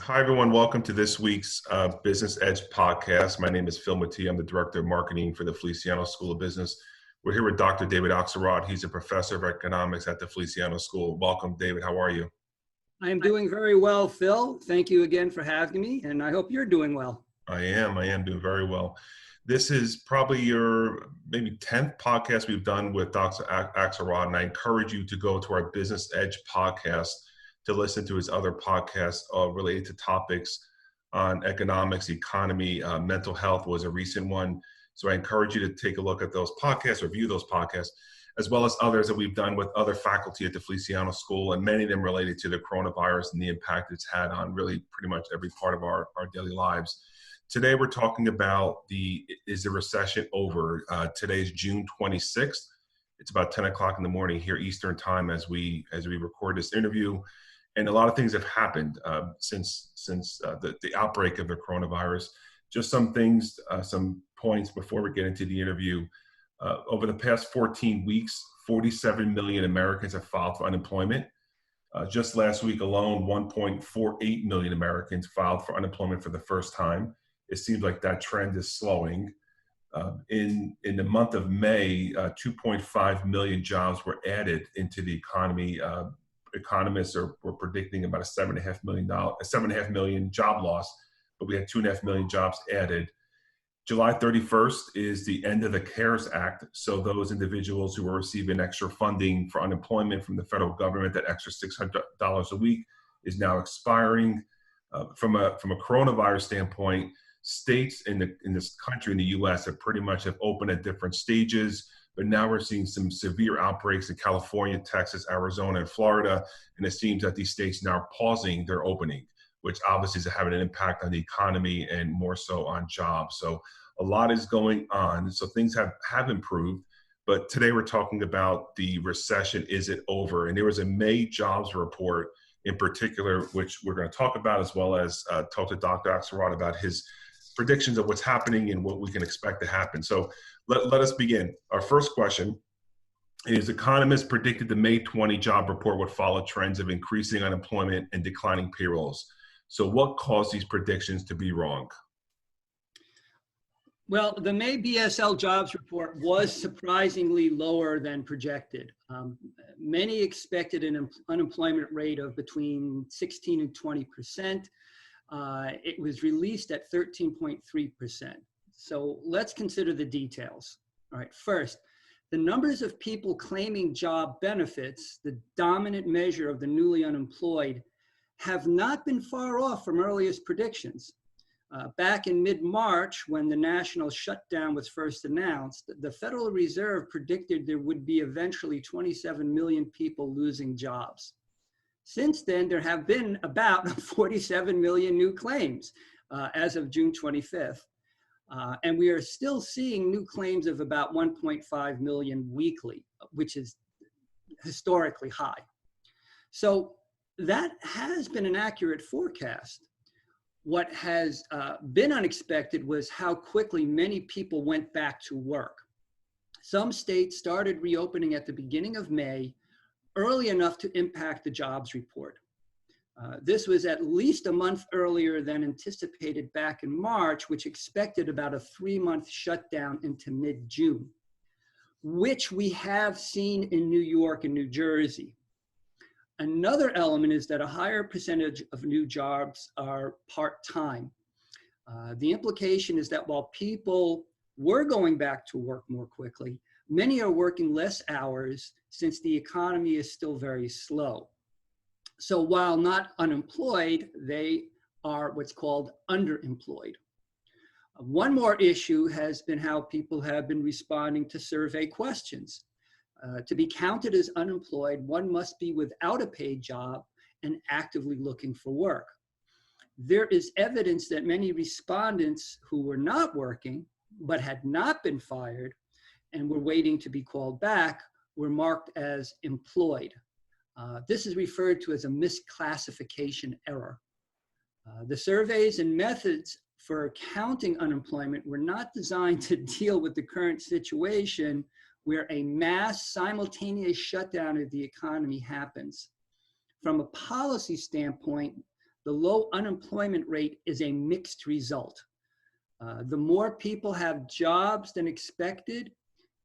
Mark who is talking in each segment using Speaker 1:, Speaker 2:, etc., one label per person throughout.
Speaker 1: Hi, everyone. Welcome to this week's Business Edge podcast. My name is Phil Mattia. I'm the Director of Marketing for the Feliciano School of Business. We're here with Dr. David Axelrod. He's a professor of economics at the Feliciano School. Welcome, David. How are you?
Speaker 2: I am doing very well, Phil. Thank you again for having me, and I hope you're doing well.
Speaker 1: I am doing very well. This is probably your maybe 10th podcast we've done with Dr. Axelrod, and I encourage you to go to our Business Edge podcast to listen to his other podcasts related to topics on economics, economy, mental health was a recent one. So I encourage you to take a look at those podcasts, review those podcasts, as well as others that we've done with other faculty at the Feliciano School, and many of them related to the coronavirus and the impact it's had on really pretty much every part of our daily lives. Today we're talking about is the recession over? Today's June 26th. It's about 10 o'clock in the morning here Eastern time as we record this interview. And a lot of things have happened since the outbreak of the coronavirus. Just some things, some points before we get into the interview. Over the past 14 weeks, 47 million Americans have filed for unemployment. Just last week alone, 1.48 million Americans filed for unemployment for the first time. It seems like that trend is slowing. In the month of May, 2.5 million jobs were added into the economy. Economists were predicting about a $7.5 million job loss, but we had 2.5 million jobs added. July 31st is the end of the CARES Act. So those individuals who are receiving extra funding for unemployment from the federal government, that extra $600 a week is now expiring. From a coronavirus standpoint, states in this country, in the U.S., have pretty much opened at different stages. But now we're seeing some severe outbreaks in California, Texas, Arizona, and Florida. And it seems that these states now are pausing their opening, which obviously is having an impact on the economy and more so on jobs. So a lot is going on. So things have improved. But today we're talking about the recession. Is it over? And there was a May jobs report in particular, which we're going to talk about, as well as talk to Dr. Axelrod about his predictions of what's happening and what we can expect to happen. So let us begin. Our first question is, economists predicted the May 20 job report would follow trends of increasing unemployment and declining payrolls. So what caused these predictions to be wrong?
Speaker 2: Well, the May BSL jobs report was surprisingly lower than projected. Many expected an unemployment rate of between 16 and 20%. It was released at 13.3%. So let's consider the details. All right, first, the numbers of people claiming job benefits, the dominant measure of the newly unemployed, have not been far off from earliest predictions. Back in mid-March, when the national shutdown was first announced, the Federal Reserve predicted there would be eventually 27 million people losing jobs. Since then, there have been about 47 million new claims as of June 25th. And we are still seeing new claims of about 1.5 million weekly, which is historically high. So that has been an accurate forecast. What has been unexpected was how quickly many people went back to work. Some states started reopening at the beginning of May, early enough to impact the jobs report. This was at least a month earlier than anticipated back in March, which expected about a 3-month shutdown into mid-June, which we have seen in New York and New Jersey. Another element is that a higher percentage of new jobs are part-time. The implication is that while people were going back to work more quickly, many are working less hours since the economy is still very slow. So while not unemployed, they are what's called underemployed. One more issue has been how people have been responding to survey questions. To be counted as unemployed, one must be without a paid job and actively looking for work. There is evidence that many respondents who were not working but had not been fired and were waiting to be called back were marked as employed. This is referred to as a misclassification error. The surveys and methods for counting unemployment were not designed to deal with the current situation where a mass simultaneous shutdown of the economy happens. From a policy standpoint, the low unemployment rate is a mixed result. The more people have jobs than expected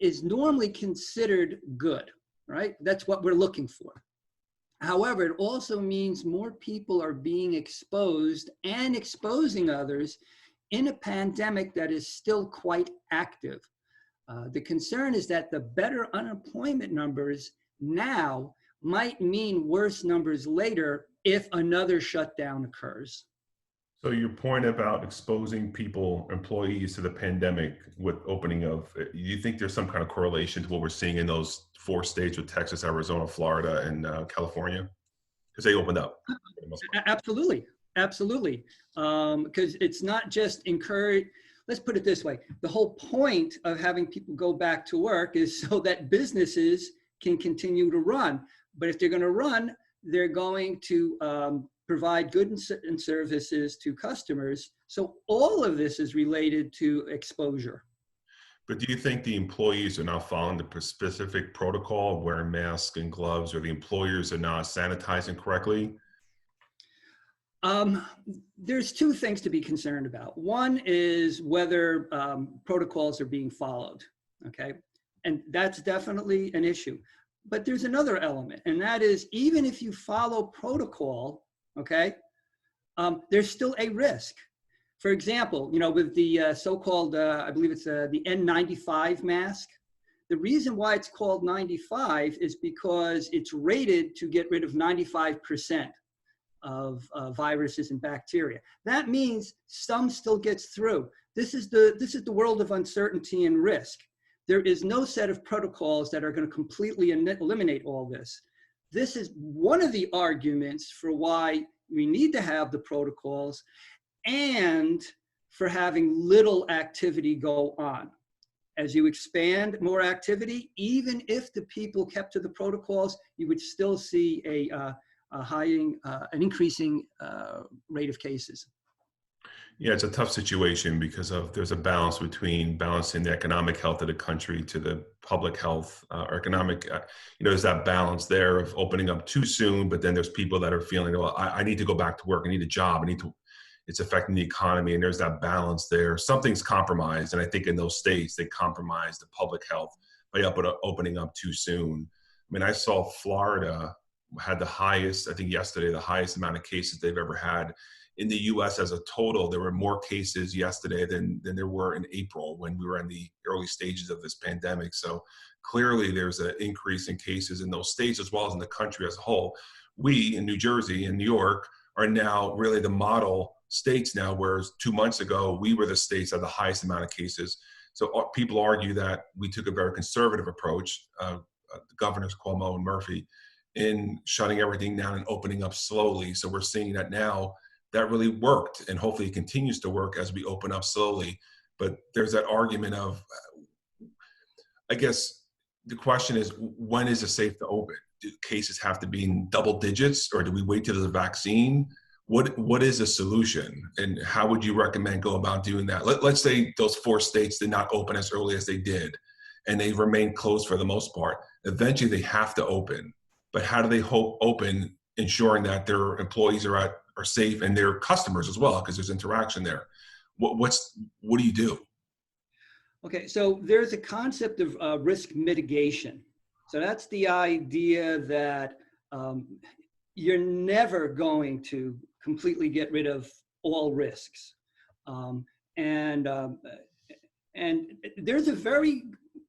Speaker 2: is normally considered good, right? That's what we're looking for. However, it also means more people are being exposed and exposing others in a pandemic that is still quite active. The concern is that the better unemployment numbers now might mean worse numbers later if another shutdown occurs.
Speaker 1: So your point about exposing people, employees to the pandemic with opening of, do you think there's some kind of correlation to what we're seeing in those 4 states with Texas, Arizona, Florida, and California? Because they opened up.
Speaker 2: Absolutely, absolutely. Because it's not just encourage, let's put it this way. The whole point of having people go back to work is so that businesses can continue to run. But if they're going to run, they're going to provide goods and services to customers. So all of this is related to exposure.
Speaker 1: But do you think the employees are now following the specific protocol of wearing masks and gloves, or the employers are not sanitizing correctly?
Speaker 2: There's 2 things to be concerned about. One is whether protocols are being followed, okay? And that's definitely an issue. But there's another element, and that is even if you follow protocol, okay, there's still a risk. For example, with the so-called, I believe it's the N95 mask, the reason why it's called 95 is because it's rated to get rid of 95% of viruses and bacteria. That means some still gets through. This is the world of uncertainty and risk. There is no set of protocols that are going to completely eliminate all this. This is one of the arguments for why we need to have the protocols and for having little activity go on. As you expand more activity, even if the people kept to the protocols, you would still see an increasing rate of cases.
Speaker 1: Yeah, it's a tough situation because there's a balance between balancing the economic health of the country to the public health or economic, there's that balance there of opening up too soon, but then there's people that are feeling, well, I need to go back to work. I need a job. It's affecting the economy. And there's that balance there. Something's compromised. And I think in those states, they compromised the public health by opening up too soon. I mean, I saw Florida had the highest, I think yesterday, the highest amount of cases they've ever had. In the US as a total, there were more cases yesterday than there were in April when we were in the early stages of this pandemic. So clearly there's an increase in cases in those states as well as in the country as a whole. We in New Jersey and New York are now really the model states now, whereas 2 months ago, we were the states that had the highest amount of cases. So people argue that we took a very conservative approach, the governors Cuomo and Murphy, in shutting everything down and opening up slowly. So we're seeing that now that really worked, and hopefully it continues to work as we open up slowly. But there's that argument of, I guess the question is, when is it safe to open? Do cases have to be in double digits, or do we wait till there's a vaccine? What is a solution, and how would you recommend go about doing that? Let's say those 4 states did not open as early as they did, and they remain closed for the most part. Eventually they have to open, but how do they open, ensuring that their employees are safe and their customers as well, because there's interaction there? What do you do?
Speaker 2: Okay, so there's a concept of risk mitigation. So that's the idea that you're never going to completely get rid of all risks. And there's a very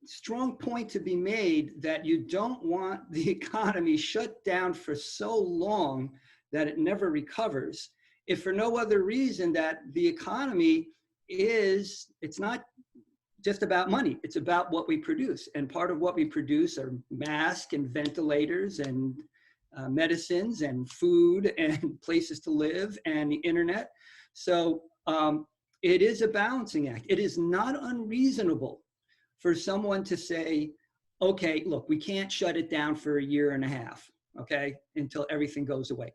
Speaker 2: strong point to be made that you don't want the economy shut down for so long that it never recovers, if for no other reason that the economy it's not just about money, it's about what we produce. And part of what we produce are masks and ventilators and medicines and food and places to live and the internet. So it is a balancing act. It is not unreasonable for someone to say, okay, look, we can't shut it down for a year and a half, okay, until everything goes away.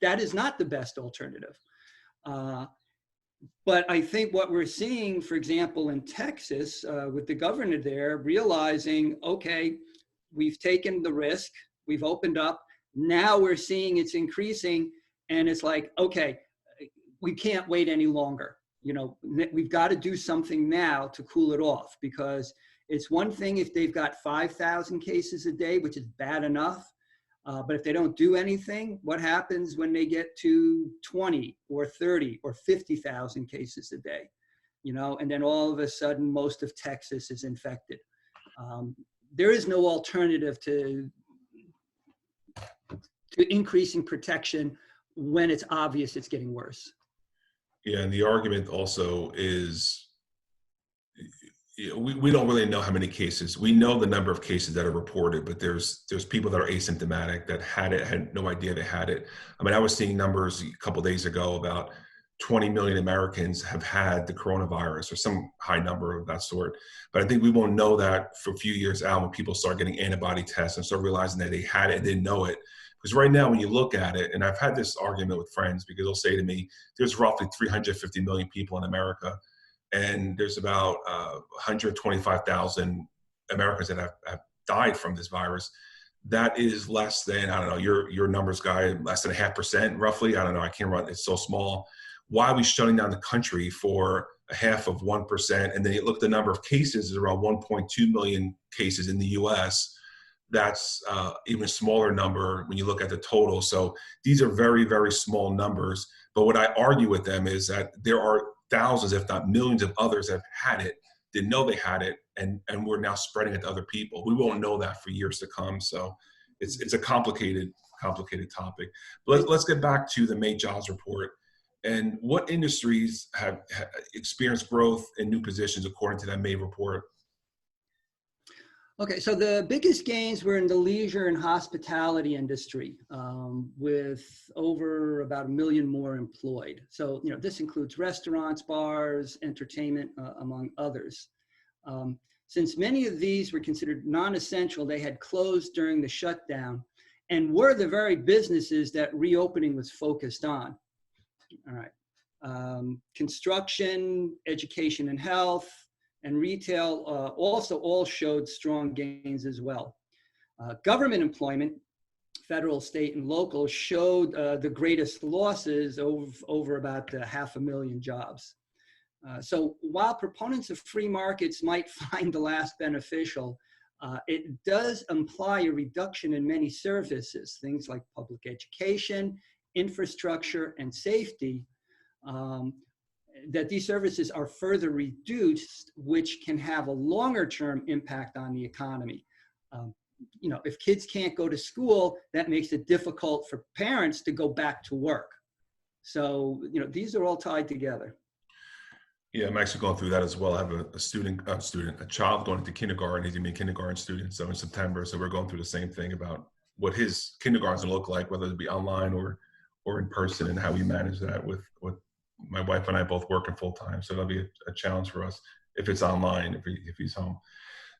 Speaker 2: That is not the best alternative. But I think what we're seeing, for example, in Texas, with the governor there realizing, okay, we've taken the risk, we've opened up, now we're seeing it's increasing, And it's like, okay, we can't wait any longer. We've got to do something now to cool it off, because it's one thing if they've got 5,000 cases a day, which is bad enough. But if they don't do anything, what happens when they get to 20 or 30 or 50,000 cases a day? And then all of a sudden, most of Texas is infected. There is no alternative to increasing protection when it's obvious it's getting worse.
Speaker 1: Yeah, and the argument also is, we don't really know how many cases. We know the number of cases that are reported, but there's people that are asymptomatic that had no idea they had it. I mean, I was seeing numbers a couple of days ago about 20 million Americans have had the coronavirus, or some high number of that sort. But I think we won't know that for a few years out, when people start getting antibody tests and start realizing that they had it and didn't know it. Because right now, when you look at it, and I've had this argument with friends, because they'll say to me, there's roughly 350 million people in America, and there's about 125,000 Americans that have died from this virus. That is less than, I don't know, your numbers guy, less than 0.5% roughly. I don't know, I can't remember, it's so small. Why are we shutting down the country for 0.5%? And then you look at the number of cases, is around 1.2 million cases in the US. That's even smaller number when you look at the total. So these are very, very small numbers. But what I argue with them is that there are thousands, if not millions of others that have had it, didn't know they had it, and we're now spreading it to other people. We won't know that for years to come. So it's a complicated topic. But let's get back to the May jobs report. And what industries have experienced growth in new positions according to that May report?
Speaker 2: Okay, so the biggest gains were in the leisure and hospitality industry, with over about 1 million more employed. So, this includes restaurants, bars, entertainment, among others. Since many of these were considered non-essential, they had closed during the shutdown and were the very businesses that reopening was focused on. All right. Construction, education and health, and retail also all showed strong gains as well. Government employment, federal, state, and local, showed the greatest losses over about 500,000 jobs. So while proponents of free markets might find the last beneficial, it does imply a reduction in many services, things like public education, infrastructure, and safety, that these services are further reduced, which can have a longer-term impact on the economy. If kids can't go to school, that makes it difficult for parents to go back to work. So, these are all tied together.
Speaker 1: Yeah, I'm actually going through that as well. I have a child going into kindergarten. He's gonna be a kindergarten student, so in September. So we're going through the same thing about what his kindergarten's gonna look like, whether it be online or in person, and how we manage that with my wife and I both working full time. So that'll be a challenge for us if it's online, if he's home.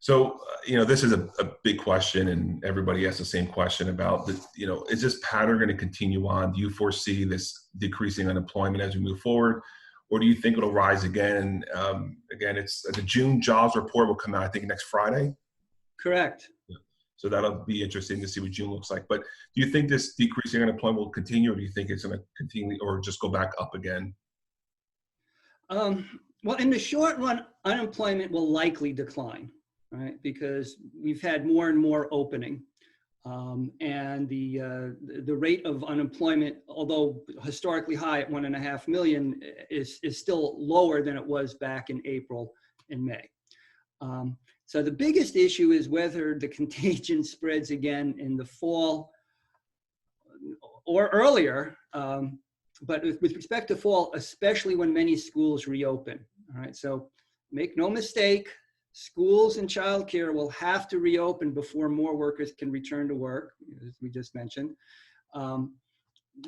Speaker 1: So, this is a big question, and everybody asks the same question about is this pattern going to continue on? Do you foresee this decreasing unemployment as we move forward? Or do you think it'll rise again? Again, it's the June jobs report will come out, I think, next Friday.
Speaker 2: Correct.
Speaker 1: Yeah. So that'll be interesting to see what June looks like. But do you think this decreasing unemployment will continue, or do you think it's going to continue or just go back up again?
Speaker 2: Well, in the short run, unemployment will likely decline, right? Because we've had more and more opening. And the rate of unemployment, although historically high at 1.5 million, is still lower than it was back in April and May. So the biggest issue is whether the contagion spreads again in the fall or earlier. But with respect to fall, especially when many schools reopen. All right, so make no mistake, schools and childcare will have to reopen before more workers can return to work, as we just mentioned.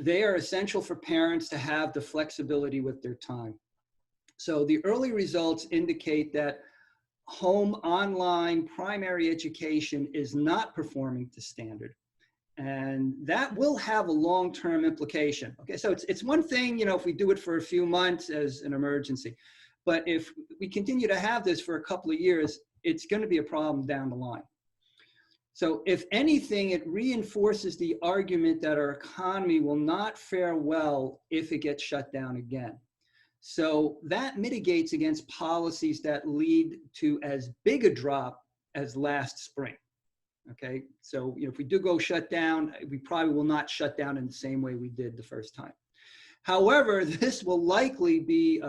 Speaker 2: They are essential for parents to have the flexibility with their time. So the early results indicate that home online primary education is not performing to standard. And that will have a long-term implication. Okay, so it's one thing, if we do it for a few months as an emergency, but if we continue to have this for a couple of years, it's going to be a problem down the line. So if anything, it reinforces the argument that our economy will not fare well if it gets shut down again. So that mitigates against policies that lead to as big a drop as last spring. Okay, so if we do go shut down, we probably will not shut down in the same way we did the first time. However, this will likely be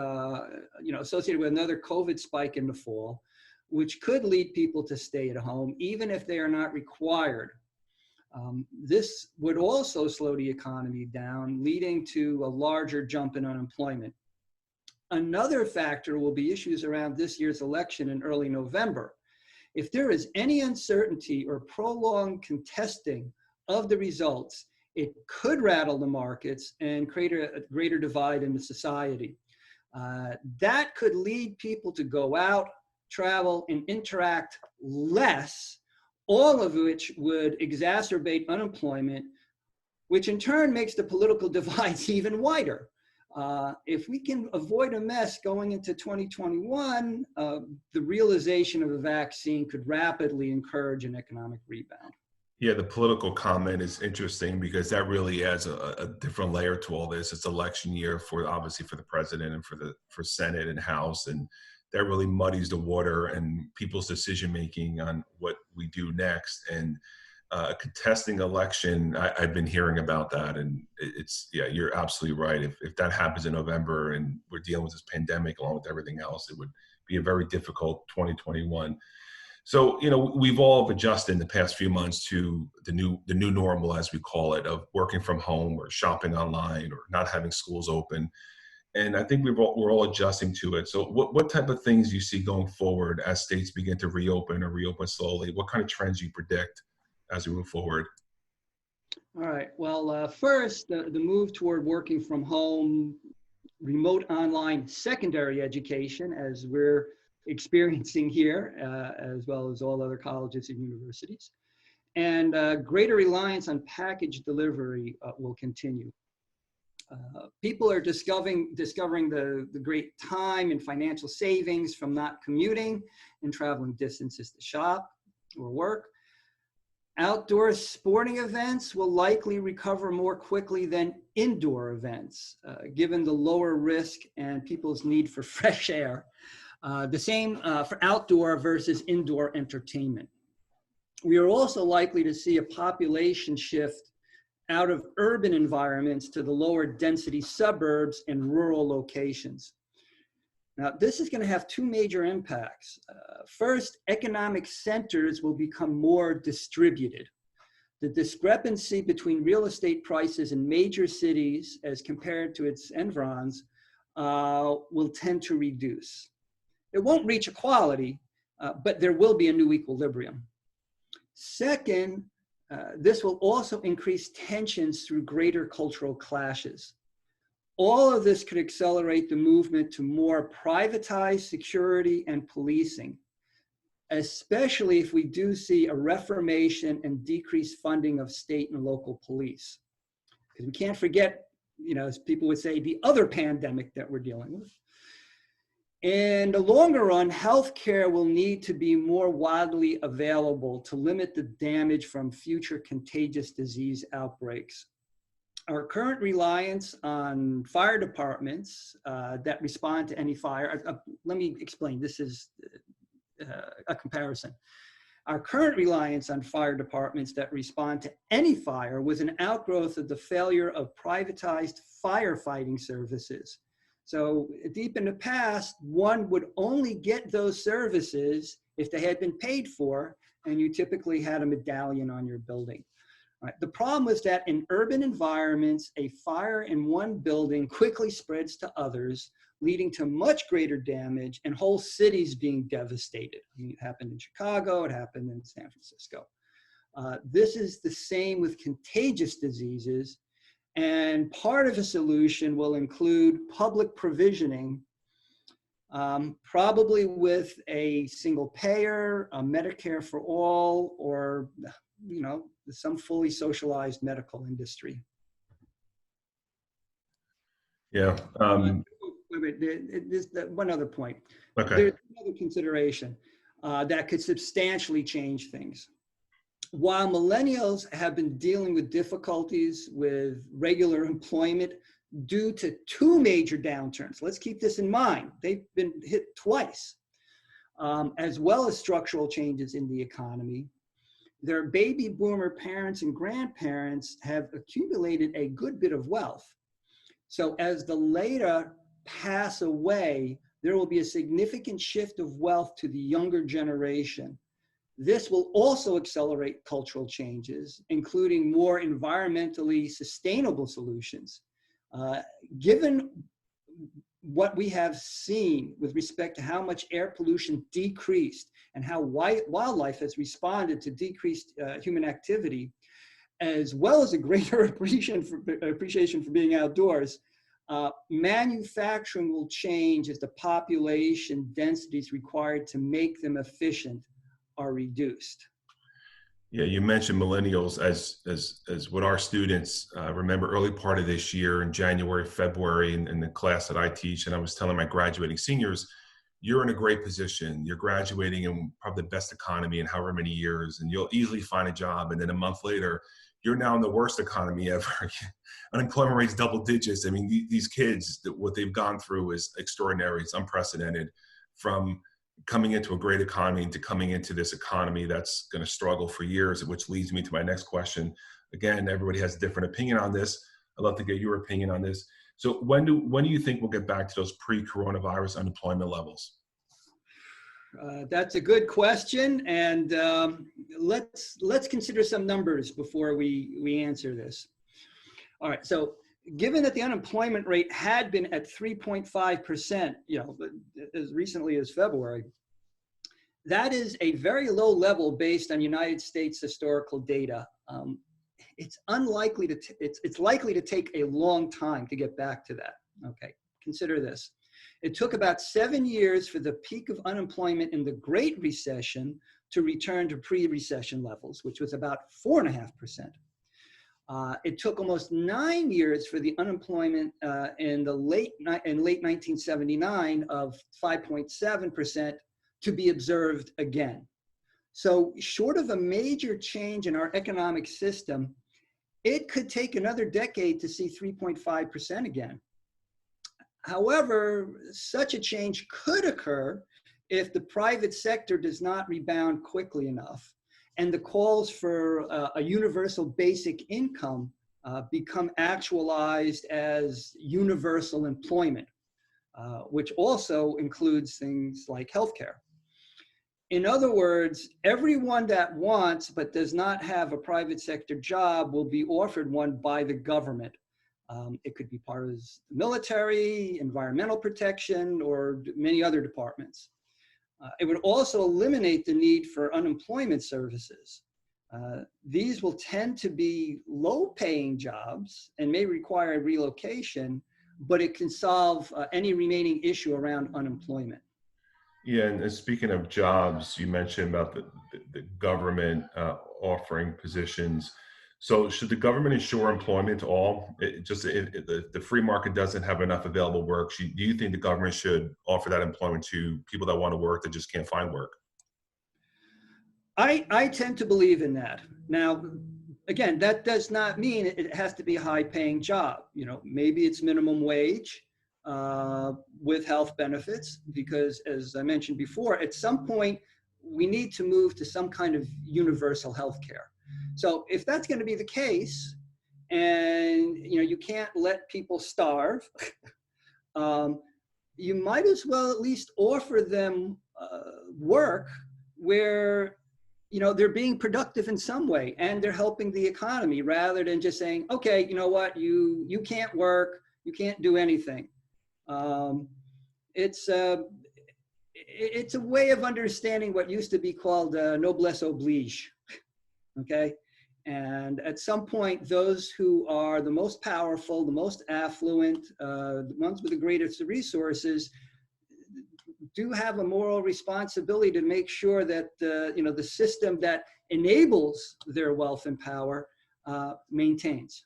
Speaker 2: associated with another COVID spike in the fall, which could lead people to stay at home, even if they are not required. This would also slow the economy down, leading to a larger jump in unemployment. Another factor will be issues around this year's election in early November. If there is any uncertainty or prolonged contesting of the results, it could rattle the markets and create a greater divide in the society. That could lead people to go out, travel, and interact less, all of which would exacerbate unemployment, which in turn makes the political divides even wider. If we can avoid a mess going into 2021, the realization of a vaccine could rapidly encourage an economic rebound.
Speaker 1: Yeah, the political comment is interesting because that really adds a different layer to all this. It's election year obviously for the president and for Senate and House, and that really muddies the water and people's decision making on what we do next. And a contesting election, I've been hearing about that, and you're absolutely right. If that happens in November and we're dealing with this pandemic along with everything else, it would be a very difficult 2021. So, we've all adjusted in the past few months to the new normal, as we call it, of working from home or shopping online or not having schools open. And I think we're all adjusting to it. So what type of things do you see going forward as states begin to reopen or reopen slowly? What kind of trends do you predict as we move forward?
Speaker 2: All right. Well, first, the move toward working from home, remote online secondary education, as we're experiencing here, as well as all other colleges and universities, and greater reliance on package delivery will continue. People are discovering the great time and financial savings from not commuting and traveling distances to shop or work. Outdoor sporting events will likely recover more quickly than indoor events, given the lower risk and people's need for fresh air. The same for outdoor versus indoor entertainment. We are also likely to see a population shift out of urban environments to the lower density suburbs and rural locations. Now, this is going to have two major impacts. First, economic centers will become more distributed. The discrepancy between real estate prices in major cities as compared to its environs will tend to reduce. It won't reach equality, but there will be a new equilibrium. Second, this will also increase tensions through greater cultural clashes. All of this could accelerate the movement to more privatized security and policing, especially if we do see a reformation and decreased funding of state and local police. Because we can't forget, as people would say, the other pandemic that we're dealing with. In the longer run, healthcare will need to be more widely available to limit the damage from future contagious disease outbreaks. Our current reliance on fire departments that respond to any fire, let me explain, this is a comparison. Our current reliance on fire departments that respond to any fire was an outgrowth of the failure of privatized firefighting services. So deep in the past, one would only get those services if they had been paid for, and you typically had a medallion on your building. Right. The problem was that in urban environments, a fire in one building quickly spreads to others, leading to much greater damage and whole cities being devastated. I mean, it happened in Chicago, it happened in San Francisco. This is the same with contagious diseases, and part of the solution will include public provisioning, probably with a single payer, a Medicare for all, or some fully socialized medical industry.
Speaker 1: Yeah.
Speaker 2: There's one other point.
Speaker 1: Okay.
Speaker 2: There's another consideration that could substantially change things. while millennials have been dealing with difficulties with regular employment due to two major downturns, let's keep this in mind, they've been hit twice, as well as structural changes in the economy, their baby boomer parents and grandparents have accumulated a good bit of wealth. So as the later pass away, there will be a significant shift of wealth to the younger generation. This will also accelerate cultural changes, including more environmentally sustainable solutions. Given what we have seen with respect to how much air pollution decreased and how wildlife has responded to decreased human activity, as well as a greater appreciation for being outdoors, manufacturing will change as the population densities required to make them efficient are reduced.
Speaker 1: Yeah, you mentioned millennials as what our students remember early part of this year in January, February, in the class that I teach. And I was telling my graduating seniors, you're in a great position. You're graduating in probably the best economy in however many years, and you'll easily find a job. And then a month later, you're now in the worst economy ever. Unemployment rate's double digits. I mean, these kids, what they've gone through is extraordinary. It's unprecedented, from coming into a great economy to coming into this economy that's going to struggle for years, which leads me to my next question. Again, everybody has a different opinion on this. I'd love to get your opinion on this. So when do you think we'll get back to those pre-coronavirus unemployment levels?
Speaker 2: That's a good question, and let's consider some numbers before we answer this. All right, so given that the unemployment rate had been at 3.5%, as recently as February, that is a very low level based on United States historical data. It's likely to take a long time to get back to that. Okay, consider this. It took about 7 years for the peak of unemployment in the Great Recession to return to pre-recession levels, which was about 4.5%. It took almost 9 years for the unemployment in late 1979 of 5.7% to be observed again. So short of a major change in our economic system, it could take another decade to see 3.5% again. However, such a change could occur if the private sector does not rebound quickly enough, and the calls for a universal basic income become actualized as universal employment, which also includes things like healthcare. In other words, everyone that wants but does not have a private sector job will be offered one by the government. It could be part of the military, environmental protection, or many other departments. It would also eliminate the need for unemployment services. These will tend to be low-paying jobs and may require relocation, but it can solve any remaining issue around unemployment.
Speaker 1: Yeah, and speaking of jobs, you mentioned about the government offering positions. So should the government ensure employment to all? The free market doesn't have enough available work. Do you think the government should offer that employment to people that want to work that just can't find work?
Speaker 2: I tend to believe in that. Now, again, that does not mean it has to be a high-paying job. Maybe it's minimum wage with health benefits, because as I mentioned before, at some point we need to move to some kind of universal health care. So if that's going to be the case, and you can't let people starve, you might as well at least offer them work where they're being productive in some way and they're helping the economy, rather than just saying, okay, you know what, you can't work, you can't do anything. It's a way of understanding what used to be called noblesse oblige. Okay. And at some point, those who are the most powerful, the most affluent, the ones with the greatest resources, do have a moral responsibility to make sure that the system that enables their wealth and power maintains.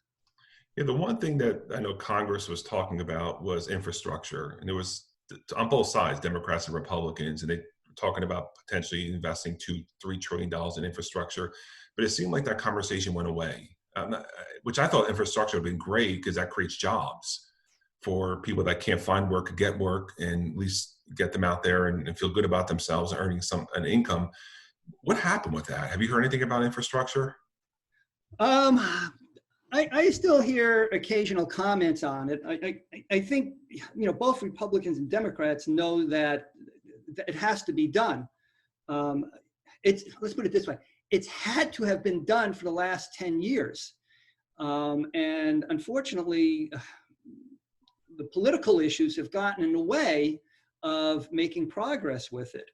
Speaker 1: Yeah, the one thing that I know Congress was talking about was infrastructure, and it was on both sides, Democrats and Republicans, and they talking about potentially investing $2-3 trillion in infrastructure, but it seemed like that conversation went away, which I thought infrastructure would have been great because that creates jobs for people that can't find work to get work and at least get them out there and feel good about themselves and earning an income. What happened with that? Have you heard anything about infrastructure?
Speaker 2: I still hear occasional comments on it. I think, both Republicans and Democrats know that it has to be done. Let's put it this way. It's had to have been done for the last 10 years. And unfortunately, the political issues have gotten in the way of making progress with it.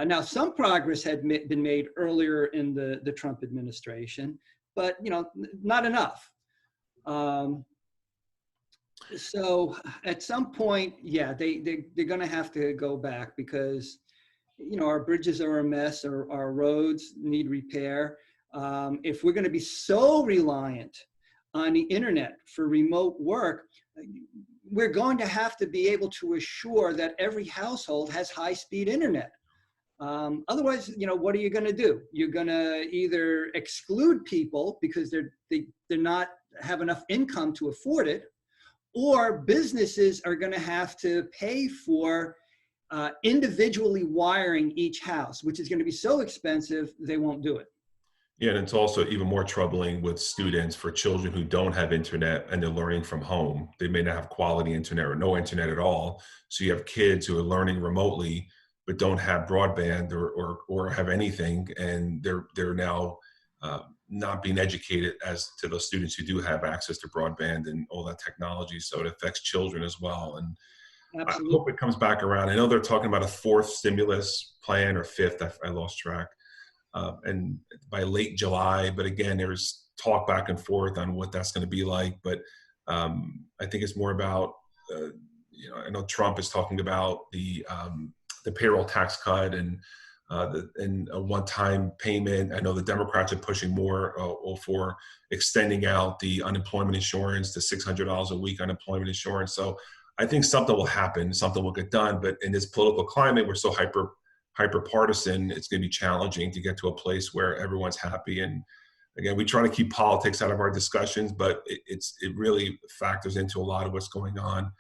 Speaker 2: Now, some progress had been made earlier in the Trump administration, but not enough. So at some point, yeah, they're going to have to go back because our bridges are a mess, our roads need repair. If we're going to be so reliant on the internet for remote work, we're going to have to be able to assure that every household has high-speed internet. Otherwise, what are you going to do? You're going to either exclude people because they're not have enough income to afford it, or businesses are going to have to pay for individually wiring each house, which is going to be so expensive they won't do it.
Speaker 1: Yeah, and it's also even more troubling with students for children who don't have internet and they're learning from home. They may not have quality internet or no internet at all. So you have kids who are learning remotely but don't have broadband or have anything, and they're now not being educated as to those students who do have access to broadband and all that technology. So it affects children as well. And
Speaker 2: Absolutely.
Speaker 1: I hope it comes back around. I know they're talking about a fourth stimulus plan or fifth. I lost track. And by late July, but again, there's talk back and forth on what that's going to be like. But I think it's more about, I know Trump is talking about the payroll tax cut and a one-time payment. I know the Democrats are pushing more for extending out the unemployment insurance to $600 a week unemployment insurance. So I think something will happen, something will get done. But in this political climate, we're so hyper partisan, it's going to be challenging to get to a place where everyone's happy. And again, we try to keep politics out of our discussions, but it really factors into a lot of what's going on.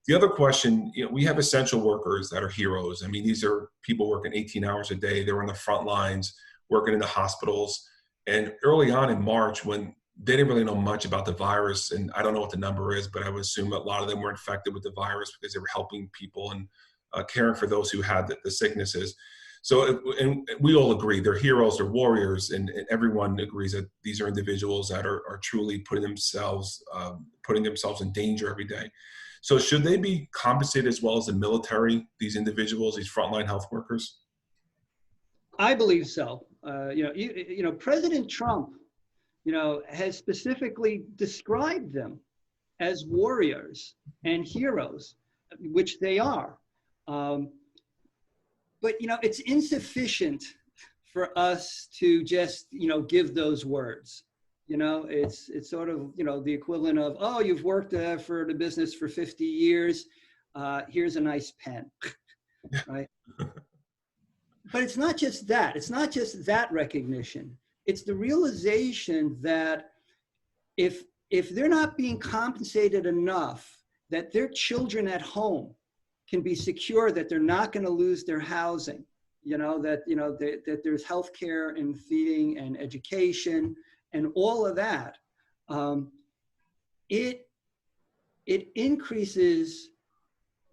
Speaker 1: The other question, we have essential workers that are heroes. I mean, these are people working 18 hours a day. They're on the front lines, working in the hospitals. And early on in March, when they didn't really know much about the virus, and I don't know what the number is, but I would assume a lot of them were infected with the virus because they were helping people and caring for those who had the sicknesses. So, and we all agree they're heroes, they're warriors, and everyone agrees that these are individuals that are truly putting themselves in danger every day. So should they be compensated as well as the military, these individuals, these frontline health workers?
Speaker 2: I believe so. President Trump, has specifically described them as warriors and heroes, which they are. But, it's insufficient for us to just, give those words. It's sort of, the equivalent of, oh, you've worked for the business for 50 years. Here's a nice pen, right? But it's not just that. It's not just that recognition. It's the realization that if they're not being compensated enough, that their children at home can be secure, that they're not going to lose their housing, that there's healthcare and feeding and education and all of that, it increases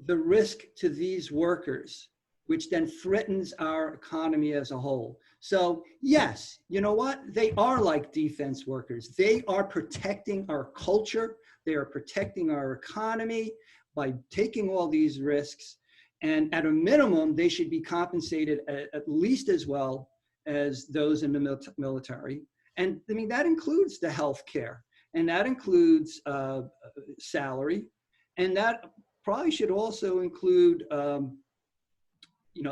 Speaker 2: the risk to these workers, which then threatens our economy as a whole. So yes, you know what? They are like defense workers. They are protecting our culture. They are protecting our economy by taking all these risks. And at a minimum, they should be compensated at least as well as those in the military. And I mean, that includes the health care, and that includes salary, and that probably should also include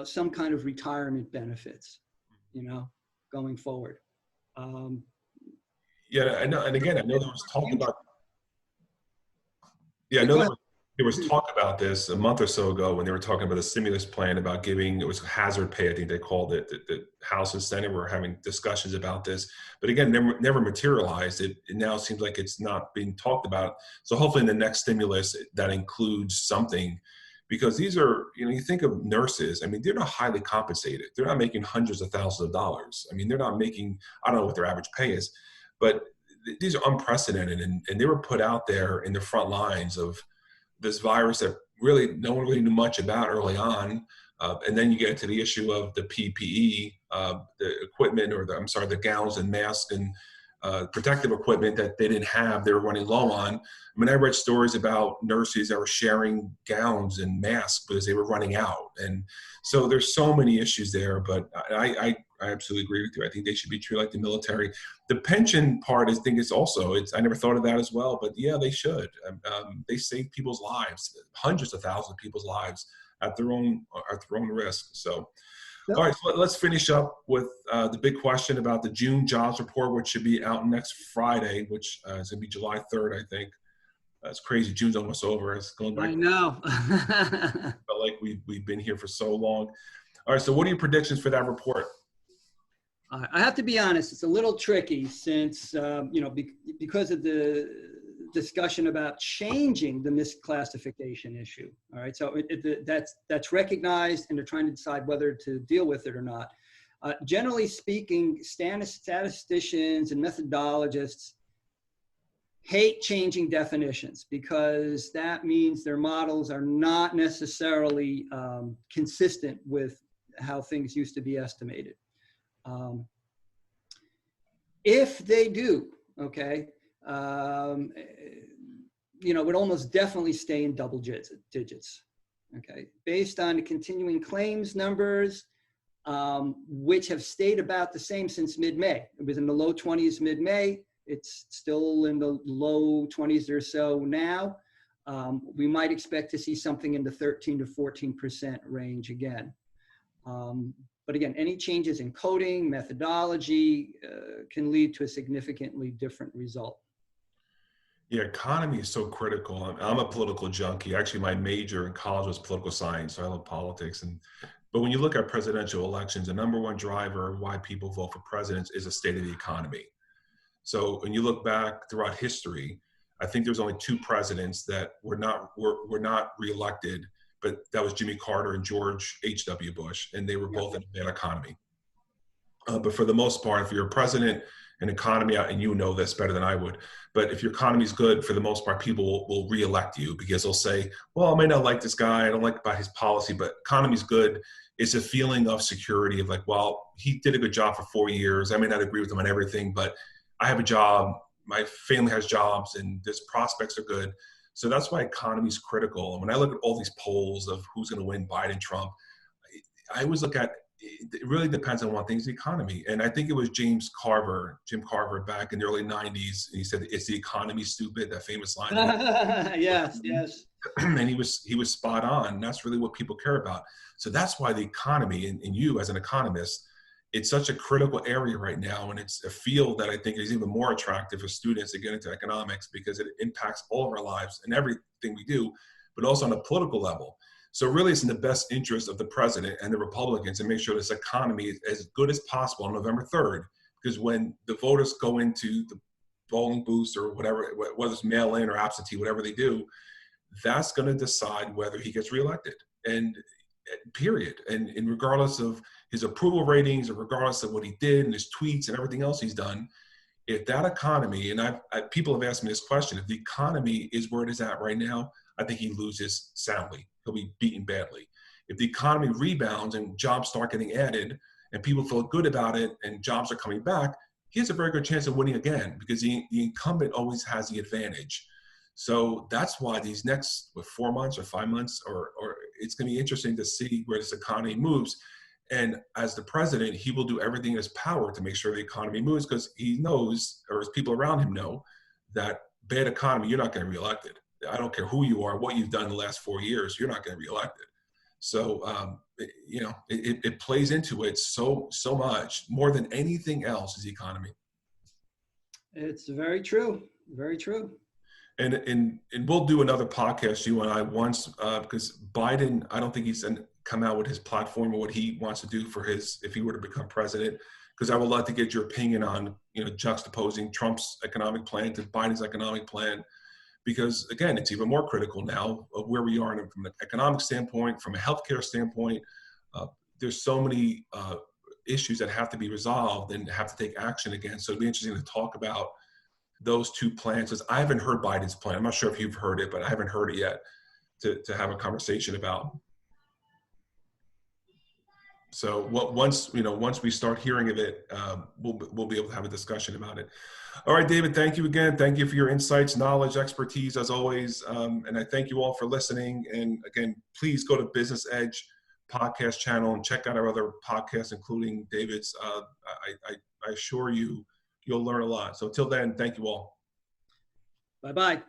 Speaker 2: some kind of retirement benefits, going forward.
Speaker 1: Yeah, I know. And again, I know there was talk about. Yeah, I know. There was talk about this a month or so ago when they were talking about the stimulus plan about giving, it was hazard pay, I think they called it. The House and Senate were having discussions about this, but again, never materialized. It now seems like it's not being talked about. So hopefully in the next stimulus that includes something, because these are, you think of nurses, I mean, they're not highly compensated. They're not making hundreds of thousands of dollars. I mean, they're not making, I don't know what their average pay is, but these are unprecedented, and they were put out there in the front lines of this virus that really no one really knew much about early on. And then you get to the issue of the PPE, the equipment, or the gowns and masks and protective equipment that they didn't have, they were running low on. I mean, I read stories about nurses that were sharing gowns and masks because they were running out. And so there's so many issues there, but I absolutely agree with you. I think they should be treated like the military. The pension part, I think I never thought of that as well, but yeah, they should. They save people's lives, hundreds of thousands of people's lives at their own risk. So, all right, so let's finish up with the big question about the June jobs report, which should be out next Friday, which is going to be July 3rd, I think. That's crazy. June's almost over. It's going back.
Speaker 2: I know.
Speaker 1: Felt like we've been here for so long. All right, so what are your predictions for that report?
Speaker 2: I have to be honest, it's a little tricky since, because of the discussion about changing the misclassification issue. All right, so that's recognized, and they're trying to decide whether to deal with it or not. Generally speaking, statisticians and methodologists hate changing definitions because that means their models are not necessarily consistent with how things used to be estimated. If they do, okay, would almost definitely stay in double digits, okay, based on the continuing claims numbers, which have stayed about the same since mid-May. It was in the low 20s mid-May. It's still in the low 20s or so now. We might expect to see something in the 13 to 14% range again. But again, any changes in coding, methodology can lead to a significantly different result.
Speaker 1: Yeah, economy is so critical. I'm a political junkie. Actually, my major in college was political science, so I love politics. But when you look at presidential elections, the number one driver of why people vote for presidents is the state of the economy. So when you look back throughout history, I think there's only two presidents that were not reelected, but that was Jimmy Carter and George H.W. Bush, and they were both in a bad economy. But for the most part, if you're a president, an economy, and you know this better than I would, but if your economy is good, for the most part, people will reelect you because they'll say, well, I may not like this guy, I don't like about his policy, but economy's good. It's a feeling of security of like, well, he did a good job for 4 years. I may not agree with him on everything, but I have a job, my family has jobs, and this prospects are good. So that's why economy is critical. And when I look at all these polls of who's going to win, Biden, Trump, I always look at, it really depends on one thing, is the economy. And I think it was Jim Carver, back in the early 90s. And he said, "It's the economy, stupid," that famous line.
Speaker 2: Yes.
Speaker 1: And he was spot on. And that's really what people care about. So that's why the economy, and you as an economist, it's such a critical area right now. And it's a field that I think is even more attractive for students to get into economics because it impacts all of our lives and everything we do, but also on a political level. So really it's in the best interest of the president and the Republicans to make sure this economy is as good as possible on November 3rd, because when the voters go into the polling booths or whatever, whether it's mail-in or absentee, whatever they do, that's going to decide whether he gets reelected, and period. And regardless of his approval ratings or regardless of what he did and his tweets and everything else he's done, if that economy, and people have asked me this question, if the economy is where it is at right now, I think he loses soundly. He'll be beaten badly. If the economy rebounds and jobs start getting added and people feel good about it and jobs are coming back, he has a very good chance of winning again because the incumbent always has the advantage. So that's why these next 4 months or 5 months, or it's going to be interesting to see where this economy moves. And as the president, he will do everything in his power to make sure the economy moves because he knows, or his people around him know, that bad economy, you're not getting reelected. I don't care who you are, what you've done in the last 4 years, you're not getting reelected. So, it plays into it so much, more than anything else is the economy.
Speaker 2: It's very true. Very true.
Speaker 1: And we'll do another podcast, you and I, once, because Biden, I don't think he's come out with his platform or what he wants to do for his, if he were to become president, because I would love to get your opinion on, juxtaposing Trump's economic plan to Biden's economic plan, because again, it's even more critical now of where we are from an economic standpoint, from a healthcare standpoint. There's so many issues that have to be resolved and have to take action again. So it'd be interesting to talk about those two plans, because I haven't heard Biden's plan. I'm not sure if you've heard it, but I haven't heard it yet to have a conversation about. So once we start hearing of it, we'll be able to have a discussion about it. All right, David, thank you again. Thank you for your insights, knowledge, expertise, as always. And I thank you all for listening. And again, please go to Business Edge podcast channel and check out our other podcasts, including David's. I assure you, you'll learn a lot. So till then, thank you all.
Speaker 2: Bye-bye.